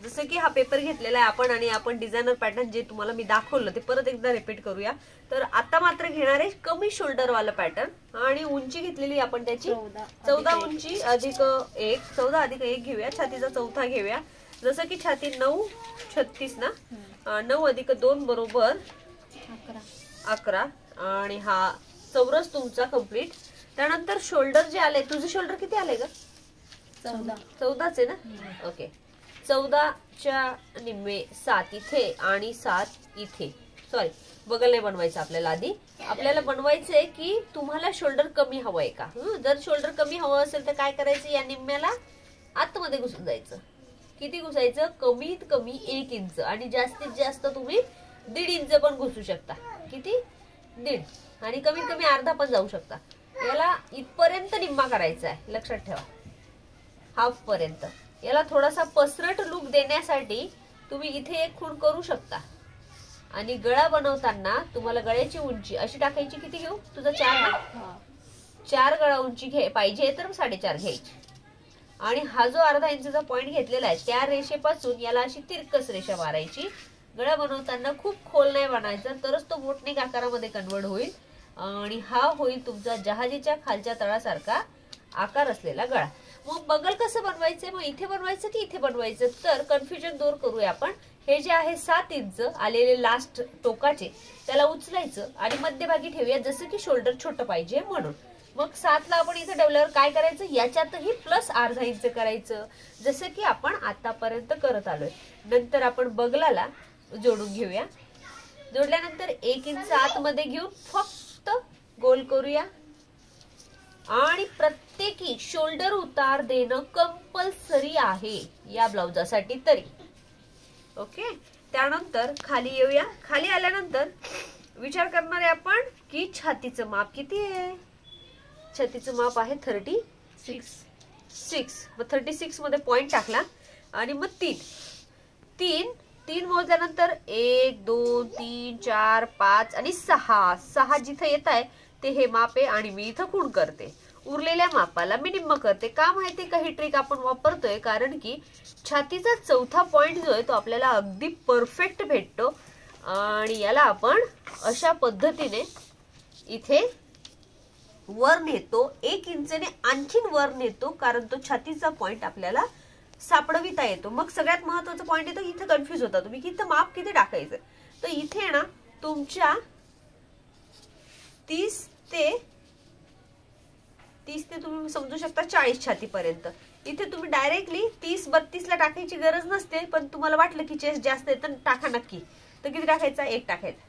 जसं की हा पेपर घेतलेला आहे आपण आणि आपण डिझायनर पॅटर्न जे तुम्हाला मी दाखवलं ते परत एकदा रिपीट करूया. तर आता मात्र घेणार आहे कमी शोल्डर वाला पॅटर्न आणि उंची घेतलेली आपण त्याची 14 उंची अधिक 1, 14 अधिक 1 घेऊया. छातीचा चौथा घेऊया. जसं की छाती 9 36 ना, 9 अधिक 2 बरोबर 11 आणि हा चौरस तुमचा कम्प्लीट. त्यानंतर शोल्डर जे आले, तुझे शोल्डर किती आले ग? 14च आहे ना. ओके, 14च्या निम्मे 7 इथे आणि 7 इथे. सॉरी, बगल नाही बनवायचं आपल्याला. आधी आपल्याला बनवायचंय की तुम्हाला शोल्डर कमी हवंय का. जर शोल्डर कमी हवं असेल तर काय करायचं, या निम्म्याला आतमध्ये घुसून जायचं. किती घुसायचं? कमीत कमी 1 इंच आणि जास्तीत जास्त तुम्ही 1.5 इंच पण घुसू शकता. किती? 1.5 आणि कमीत कमी अर्धा पण जाऊ शकता. याला इथपर्यंत निम्मा करायचा आहे, लक्षात ठेवा, हाफ पर्यंत. याला थोडासा पसरट लुक देण्यासाठी तुम्ही इथे एक खूण करू शकता. आणि गळा बनवताना तुम्हाला गळ्याची उंची अशी टाकायची. किती घेऊ? तुझा 4 ना, 4 गळा उंची पाहिजे तर 4.5 घ्यायची. आणि हा जो अर्धा इंचचा पॉइंट घेतलेला आहे त्या रेषेपासून याला अशी तिरकस रेषा मारायची. गळा बनवताना खूप खोल नाही बनायचा, तरच तो बोटनेक आकारामध्ये कन्वर्ट होईल. आणि हा होईल तुमचा जहाजीच्या खालच्या तळासारखा आकार असलेला गळा. मग बगल कसं बनवायचं? मग इथे बनवायचं की इथे बनवायचं? तर कन्फ्युजन दूर करूया आपण. हे जे आहे 7 इंच आलेले लास्ट टोकाचे, त्याला उचलायचं आणि मध्यभागी ठेवूया, जसं की शोल्डर छोटं पाहिजे म्हणून. मग 7ला आपण इथे ठेवल्यावर काय करायचं, याच्यातही प्लस अर्धा इंच करायचं, जसं की आपण आतापर्यंत करत आलोय. नंतर आपण बगलाला जोडून घेऊया. जोडल्यानंतर 1 इंच आतमध्ये घेऊन फक्त गोल करूया आणि प्रत्येकी शोल्डर उतार देणं कंपल्सरी आहे या ब्लाउजासाठी तरी. ओके, त्यानंतर खाली येऊया. खाली आल्यानंतर विचार करणार आहे आपण की छातीचं माप किती आहे. छातीचं माप आहे 36. मग 36 मध्ये पॉइंट टाकला आणि मग 3 मोजल्यानंतर 1 2 3 4 5 आणि 6 जिथे येत आहे ते हे माप आहे आणि मी इथं खूण करते. उरलेल्या मापाला मी निम्म करते. का माहिती का ही ट्रिक आपण वापरतोय? कारण की छातीचा चौथा पॉइंट जो आहे तो आपल्याला अगदी परफेक्ट भेटतो आणि याला आपण अशा पद्धतीने इथे वर नेतो. 1 इंचने आणखीन वर नेतो, कारण तो छातीचा पॉइंट आपल्याला सापडविता येतो. मग सगळ्यात महत्वाचा पॉइंट येतो, इथे कन्फ्युज होता तुम्ही की इथं माप किती टाकायचं. तर इथे ना तुमच्या 30 ते तुम्ही समजू शकता 40 छातीपर्यंत. इथे तुम्ही डायरेक्टली 30-32 ला टाकायची गरज नसते, पण तुम्हाला वाटलं की चेस्ट जास्त आहे तर टाका नक्की. तर किती टाकायचा? 1 टाकायचा.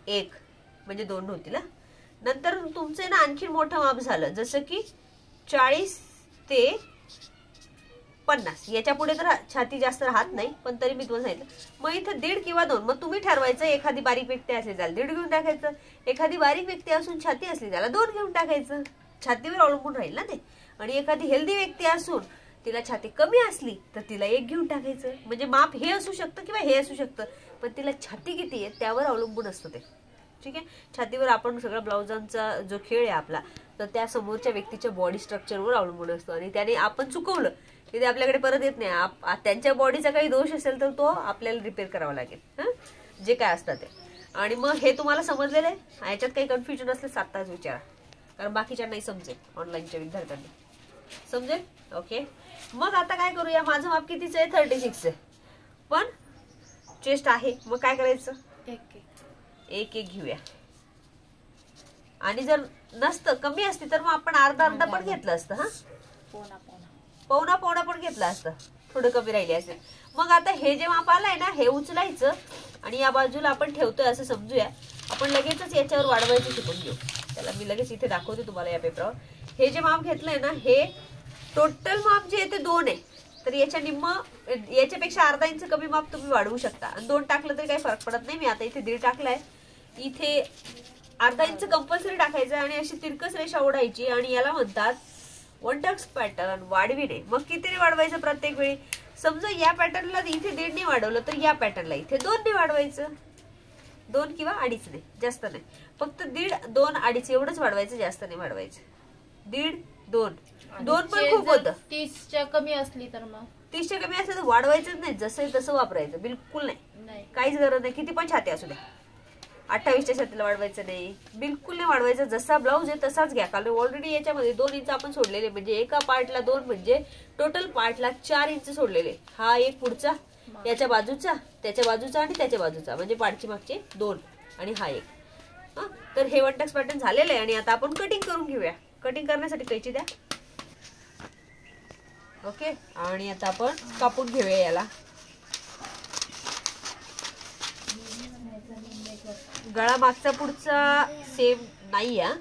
1 म्हणजे 2 होतील. नंतर तुमचे ना आणखी मोठं माप झालं, जसं की 40 ते 50. याच्या पुढे तर छाती जास्त राहत नाही, पण तरी मी तुम्हाला सांगितलं. मग इथे 1.5 किंवा 2 मग तुम्ही ठरवायचं. एखादी बारीक व्यक्ती असली त्याला 1.5 घेऊन टाकायचं. एखादी बारीक व्यक्ती असून छाती असली त्याला 2 घेऊन टाकायचं. छातीवर अवलंबून राहील ना ते. आणि एखादी हेल्दी व्यक्ती असून तिला छाती कमी असली तर तिला 1 घेऊन टाकायचं. म्हणजे माप हे असू शकतं किंवा हे असू शकतं, पण तिला छाती किती आहे त्यावर अवलंबून असतं ते. ठीक आहे, छातीवर आपण सगळ्या ब्लाउजांचा जो खेळ आहे आपला, तर त्या समोरच्या व्यक्तीच्या बॉडी स्ट्रक्चरवर अवलंबून असतो. आणि त्याने आपण चुकवलं की ते आपल्याकडे परत येत नाही. त्यांच्या बॉडीचा काही दोष असेल तर तो आपल्याला रिपेअर करावा लागेल, जे काय असतं ते. आणि मग हे तुम्हाला समजलेलं आहे. याच्यात काही कन्फ्युजन असले 7 तास विचारा, कारण बाकीच्या नाही समजेल. ऑनलाईनच्या विद्यार्थ्यांना समजेल. ओके, मग आता काय करूया. माझं माप कितीच आहे? 36 आहे, पण चेस्ट आहे. मग काय करायचं? 1 घेऊया. आणि जर नसतं, कमी असती तर मग आपण अर्धा पण घेतलं असतं. पौना पण घेतलं असतं, थोडं कमी राहिले असेल. मग आता हे जे माप आलंय ना, हे उचलायचं आणि या बाजूला आपण ठेवतोय असं समजूया. आपण लगेचच याच्यावर वाढवायचं शिकून घेऊ. त्याला मी लगेच इथे दाखवते तुम्हाला या पेपरावर. हे जे माप घेतलंय ना, हे टोटल माप जे आहे ते 2 आहे. तर याच्या निम्म, याच्यापेक्षा अर्धा इंच कमी माप तुम्ही वाढवू शकता. आणि 2 टाकलं तरी काही फरक पडत नाही. मी आता इथे 1.5 टाकलाय. इथे अर्धा इंच कंपल्सरी टाकायचं आणि अशी तिरकस रेषा ओढायची. आणि याला म्हणतात वन टक्स पॅटर्न वाढविणे. मग कितीने वाढवायचं प्रत्येक वेळी? समजा या पॅटर्नला इथे 1.5 ने वाढवलं तर या पॅटर्नला इथे 2 ने वाढवायचं. 2 किंवा 2.5 ने, जास्त नाही. फक्त 1.5, 2, 2.5 एवढंच वाढवायचं, जास्त नाही वाढवायचं. 1.5, 2 पण खूप होतं. 30च्या कमी असली तर मग 30च्या कमी असेल तर वाढवायचंच नाही, जसं तसं वापरायचं, बिलकुल नाही, काहीच गरज नाही. किती पण छाती असू द्या, 28च्या छातीला वाढवायचं नाही, बिलकुल नाही वाढवायचं. जसा ब्लाऊज आहे तसाच घ्या, कारण ऑलरेडी याच्यामध्ये 2 इंच आपण सोडलेले, म्हणजे एका पार्टला 2 म्हणजे टोटल पार्टला 4 इंच सोडलेले. हा एक पुढचा, याच्या बाजूचा, त्याच्या बाजूचा आणि त्याच्या बाजूचा, म्हणजे पाठची मागचे 2 आणि हा एक. तर हे वन टक्स पॅटर्न झालेलं आहे आणि आता आपण कटिंग करून घेऊया. कटिंग करण्यासाठी कैची द्या. ओके, आणि आता आपण कापून घेऊया याला. गळा मागचा पुढचा सेम नाही आहे,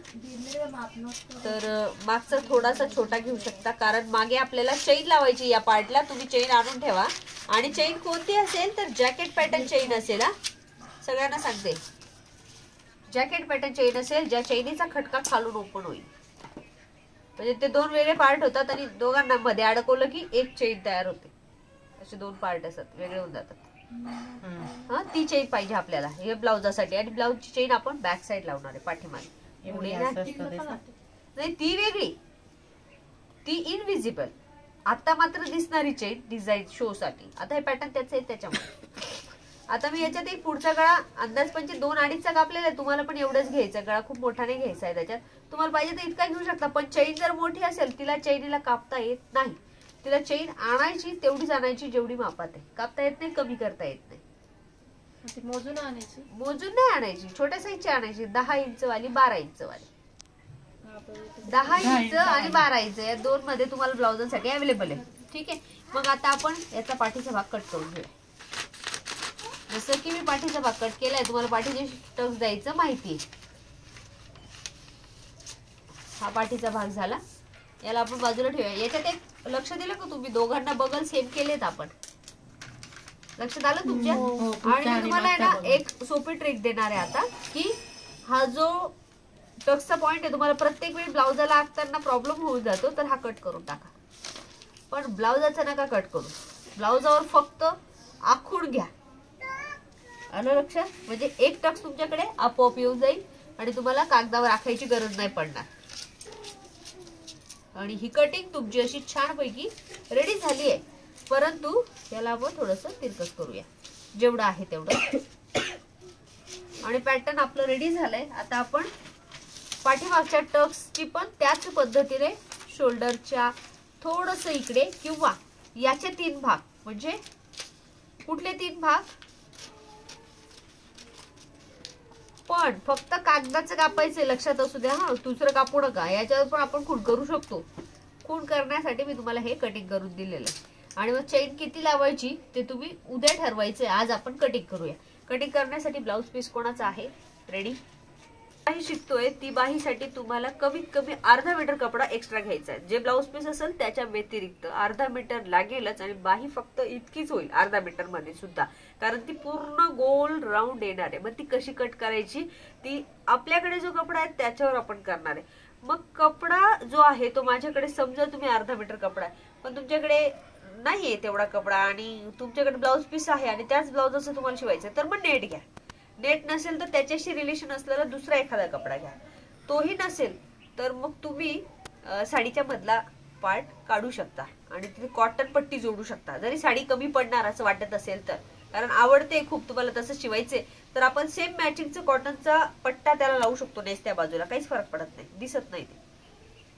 तर मागचा थोडासा छोटा घेऊ शकता, कारण मागे आपल्याला चेन लावायची या पार्टला. तुम्ही चेन आणून ठेवा, आणि चेन कोणती असेल तर जॅकेट पॅटर्न चेन असेल. सगळ्यांना सांगते, जॅकेट पॅटर्न चेन असेल ज्या चेनीचा खटका खालून ओपन होईल, म्हणजे ते 2 वेगळे पार्ट होतात आणि दोघांना मध्ये अडकवलं की एक चेन तयार होते. असे 2 पार्ट असतात, वेगळे होऊन जातात. हा, ती चेन पाहिजे आपल्याला हे ब्लाउजासाठी. आणि ब्लाउजची चेन आपण बॅक साइड लावणार आहे, पाठीमागे. पुढे नाही, ती वेगळी, ती इनविजिबल. आता मात्र दिसणारी चेन डिझाईन शो साठी. आता हे पॅटर्न त्याचं आहे त्याच्यामुळे. आता मी याच्यात एक पुढचा गळा अंदाज 2-2.5चा कापलेला आहे. तुम्हाला पण एवढंच घ्यायचं, गळा खूप मोठा नाही घ्यायचा आहे त्याच्यात. तुम्हाला पाहिजे तर इतका घेऊ शकता, पण चेन जर मोठी असेल तिला चेनीला कापता येत नाही. तिला चेन आणायची तेवढीच आणायची जेवढी मापात आहे. कापता येत नाही, कमी करता येत नाही. मोजून आणायची, मोजून नाही आणायची, छोट्या साईजची आणायची. 10 इंच वाली, 12 इंच वाली. 10 इंच आणि 12 इंच या 2 मध्ये तुम्हाला ब्लाउजांसाठी अवेलेबल आहे. ठीक आहे, मग आता आपण याचा पाठीचा भाग कट करून घेऊया. जसं की मी पाठीचा भाग कट केलाय, तुम्हाला पाठीचे टक्स द्यायचं माहिती आहे. हा पाठीचा भाग झाला, याला आपण बाजूला ठेवूया. याच्यात एक लक्ष दिलं का तुम्ही, दोघांना बगल सेम केलेत आपण, लक्षात आलं तुमच्या. आणि मी तुम्हाला आहे ना एक सोपी ट्रिक देणार आहे आता, की हा जो टक्सचा पॉइंट आहे तुम्हाला प्रत्येक वेळी ब्लाउजाला आखताना प्रॉब्लेम होऊन जातो, तर हा कट करून टाका. पण ब्लाउजाचा नका कट करू, ब्लाउजावर फक्त आखून घ्या. आलं लक्षात, म्हणजे एक टक्स तुमच्याकडे आपोआप येऊन जाईल आणि तुम्हाला कागदावर आखायची गरज नाही पडणार. आणि ही कटिंग तुमची अशी छानपैकी रेडी झाली आहे. परंतु याला आपण थोडंसं तिरकस करूया, जेवढं आहे तेवढं. आणि पॅटर्न आपलं रेडी झालंय. आता आपण पाठीमागच्या टक्सची पण त्याच पद्धतीने शोल्डरच्या थोडस इकडे किंवा याचे 3 भाग, म्हणजे कुठले 3 भाग, पण फक्त कागदाचं कापायचं लक्षात असू द्या. हा, दुसरं कापू नका. याच्यावर पण आपण खूण करू शकतो. खूण करण्यासाठी मी तुम्हाला हे कटिंग करून दिलेलं आहे. आणि मग चेन किती लावायची ते तुम्ही उद्या ठरवायचे. आज आपण कटिंग करूया. कटिंग करण्यासाठी ब्लाउज पीस कोणाचा आहे रेडी, बाही शिकतोय ती बाहीसाठी तुम्हाला कमीत कमी अर्धा मीटर कपडा एक्स्ट्रा घ्यायचा आहे. जे ब्लाउज पीस असेल त्याच्या व्यतिरिक्त अर्धा मीटर लागेलच. आणि बाही फक्त इतकीच होईल अर्धा मीटर मध्ये सुद्धा, कारण ती पूर्ण गोल राऊंड येणार आहे. मग ती कशी कट करायची ती आपल्याकडे जो कपडा आहे त्याच्यावर आपण करणार आहे. मग कपडा जो आहे तो माझ्याकडे समजा तुम्ही अर्धा मीटर कपडा आहे, पण तुमच्याकडे नाहीये तेवढा कपडा आणि तुमच्याकडे ब्लाउज पीस आहे आणि त्याच ब्लाउजाचं तुम्हाला शिवायचं, तर मग नेट घ्या. नेट नसेल तर त्याच्याशी रिलेशन असलेला दुसरा एखादा कपडा घ्या. तोही नसेल तर मग तुम्ही साडीच्या मधला पार्ट काढू शकता आणि तिथे कॉटन पट्टी जोडू शकता. जरी साडी कमी पडणार असं वाटत असेल तर, कारण आवडते खूप तुम्हाला तसं शिवायचे, तर आपण सेम मॅचिंगचा कॉटनचा पट्टा त्याला लावू शकतो. नेस त्या बाजूला काहीच फरक पडत नाही, दिसत नाही ते.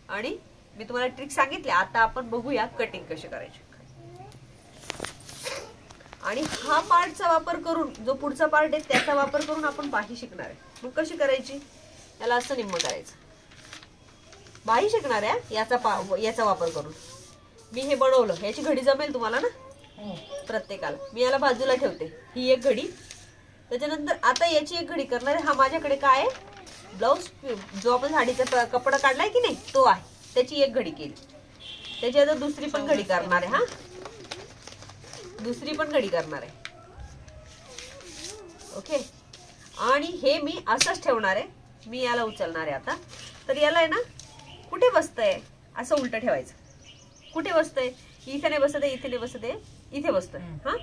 आणि मी तुम्हाला ट्रिक सांगितली. आता आपण बघूया कटिंग कशी करायची. आणि हा पार्टचा वापर करून, जो पुढचा पार्ट आहे त्याचा वापर करून आपण बाही शिकणार आहे. मग कशी करायची, याला असं निम्म करायचं. बाही शिकणार आहे याचा वापर करून. मी हे बनवलं, याची घडी जमेल तुम्हाला ना प्रत्येकाला. मी याला बाजूला ठेवते, ही एक घडी. त्याच्यानंतर आता याची एक घडी करणार आहे. हा माझ्याकडे काय आहे, ब्लाउज जो आपण साडीचा कपडा काढलाय की नाही तो आहे, त्याची एक घडी केली. त्याची आता दुसरी पण घडी करणार आहे. हा, दुसरी पण घडी करणार आहे. ओके, आणि हे मी असंच ठेवणार आहे. मी याला उचलणार आहे आता. तर याला आहे ना कुठे बसतंय असं उलट ठेवायचं. कुठे बसतंय, इथे नाही बसत आहे, इथे नाही बसत आहे, इथे बसतंय. हा,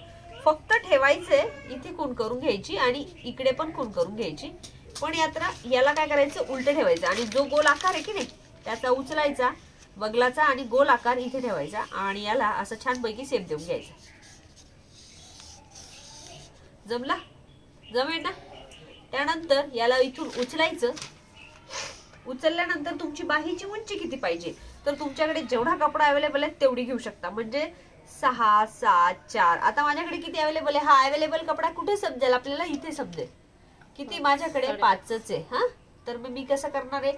फक्त ठेवायचंय. इथे खूण करून घ्यायची आणि इकडे पण खूण करून घ्यायची. पण याला काय करायचं, उलट ठेवायचं. आणि जो गोल आकार आहे की नाही त्याचा उचलायचा बगलाचा आणि गोल आकार इथे ठेवायचा आणि याला असं छानपैकी शेप देऊन घ्यायचा. जमला? जमेल ना? त्यानंतर याला इथून उचलायचं. उचलल्यानंतर तुमची बाहीची उंची किती पाहिजे तर तुमच्याकडे जेवढा कपडा अवेलेबल आहे तेवढी घेऊ शकता. म्हणजे 6, 7, 4. आता माझ्याकडे किती अवेलेबल आहे? हा अवेलेबल कपडा कुठे समजेल आपल्याला? इथे समजेल. किती? माझ्याकडे 5च आहे. हा, तर मी कसं करणार आहे?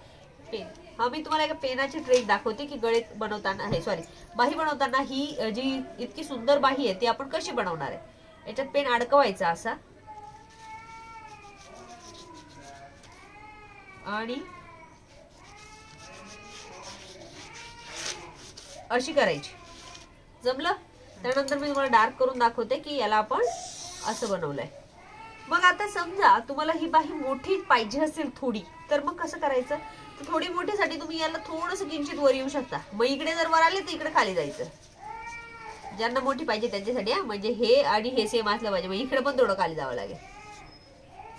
पेन. हा, मी तुम्हाला एका पेनाची ट्रेक दाखवते की गळे बनवताना बाही बनवताना ही जी इतकी सुंदर बाही आहे ती आपण कशी बनवणार आहे. याच्यात पेन अडकवायचा असा आणि अशी करायची. जमलं? त्यानंतर मी तुम्हाला डार्क करून दाखवते की याला आपण असं बनवलंय. मग आता समजा तुम्हाला ही बाही मोठी पाहिजे असेल थोडी, तर मग कसं करायचं? तर थोडी मोठीसाठी तुम्ही याला थोडंसं किंचित वर येऊ शकता. मग इकडे जर वर आले तर इकडे खाली जायचं. ज्यांना मोठी पाहिजे त्यांच्यासाठी. म्हणजे हे आणि हे सेम असलं पाहिजे. मग इकडे पण थोडं खाली जावं लागेल.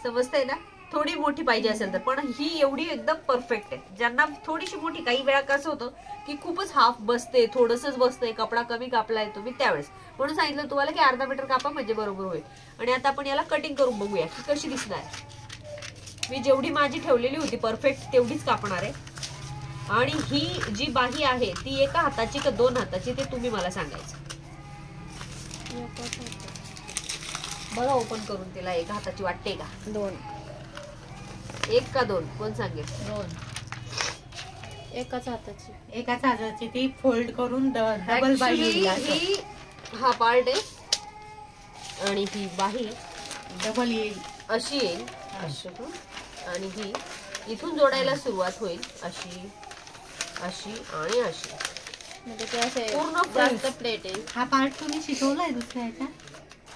समजतंय ना? थोडी मोठी पाहिजे असेल तर. पण ही एवढी एकदम परफेक्ट आहे. ज्यांना थोडीशी मोठी, काही वेळा कसं होतं की खूपच हाफ बसते, थोडंसंच बसते, कपडा कमी कापलाय तुम्ही त्यावेळेस, म्हणून सांगितलं तुम्हाला की अर्धा मीटर कापा म्हणजे बरोबर होईल. आणि आता आपण याला कटिंग करून बघूया की कशी दिसणार. मी जेवढी माझी ठेवलेली होती परफेक्ट तेवढीच कापणार आहे. आणि ही जी बाही आहे ती एका हाताची का 2 हाताची ते तुम्ही मला सांगायचं. बघा ओपन करून तिला एका हाताची वाटते का? 2. 1 का 2 कोण सांगेल? 2. एकाच हाताची. एकाच हाताची ती फोल्ड करून डबल बाही Actually, येईल. ही हा पार्ट आहे आणि ही बाही डबल येईल अशी येईल. अशी आणि ही इथून जोडायला सुरुवात होईल. अशी, अशी आणि अशी. म्हणजे ते असे पूर्ण जास्त प्लेट आहे. हा पार्ट तुम्ही शिकवलाय दुसऱ्या ह्याच्यात?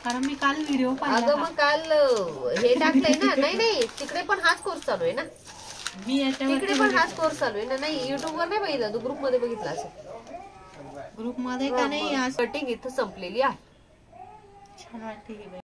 कारण मी काल व्हिडिओ अगं पाहिला. मग काल हे टाकलंय ना. नाही तिकडे पण हाच कोर्स चालू आहे ना. मी याच्यावर तिकडे पण हाच कोर्स चालू आहे ना. नाही युट्यूब वर नाही बघितला, तू ग्रुप मध्ये बघितला असेल. ग्रुप मध्ये का नाही? कटिंग इथं संपलेली आहे. छान वाटते ही बाई.